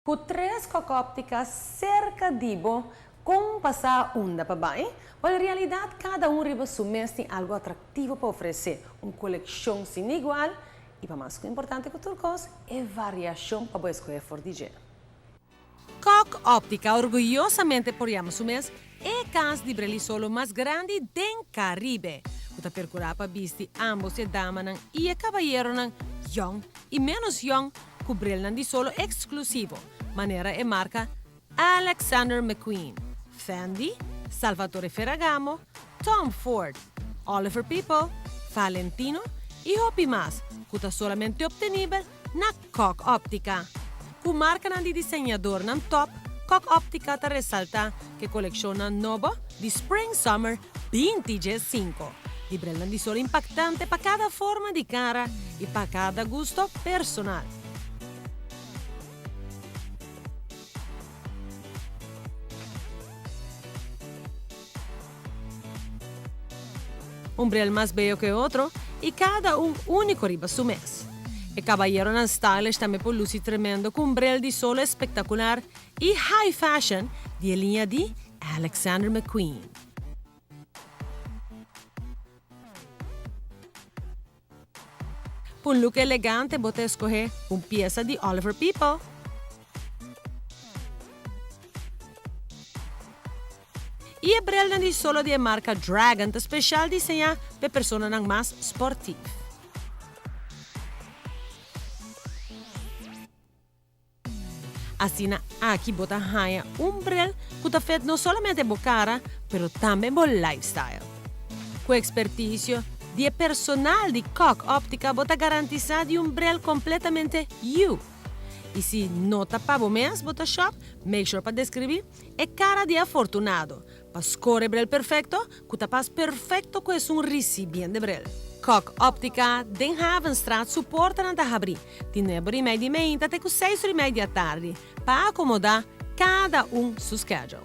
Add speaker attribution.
Speaker 1: Com três ópticas cerca de bo, como passar onda para bem, na realidade cada um riba mês tem algo atrativo para oferecer, uma coleção sem igual e para mais importante que tudo coisa, é variação para você escolher for DJ. Coq Óptica orgulhosamente apoiamos o mês é casa de brilho mais grande do Caribe. Para percurar para visti ambos e dama e e cavalheiro young e menos young com brilho de solo exclusivo. Maneira e marca Alexander McQueen, Fendi, Salvatore Ferragamo, Tom Ford, Oliver People, Valentino e Hopi Mas, que está solamente obtenível na Coq Óptica. Com marca de diseñador nan top, Coq Óptica te resalta que colecciona novo de Spring Summer 25. De brilho de sol impactante para cada forma de cara e para cada gusto personal. Un brillo más bello que otro y cada un único riba su mes. El caballero en stylish también por luci tremendo con un brillo de sol espectacular y high fashion de línea de Alexander McQueen. Por un look elegante, bote escoger una pieza de Oliver People. E a brilho de solo de marca Dragon, especial diseñada para personas mais sportivas. Assim, aqui bota raia brilho que está feito não somente por cara, mas também por lifestyle. Com expertise de personal de Coq Óptica, bota garantizar de brilho completamente you. E se não está para o mês, bota shop, make sure para descrever, é cara de afortunado. Para escolher brilho perfeito, que está perfeito com um recipiente de brilho. Coq Óptica, Den Havenstraat, suporta na abrir de 9h30 da manhã até 6h30 da tarde, para acomodar cada seu schedule.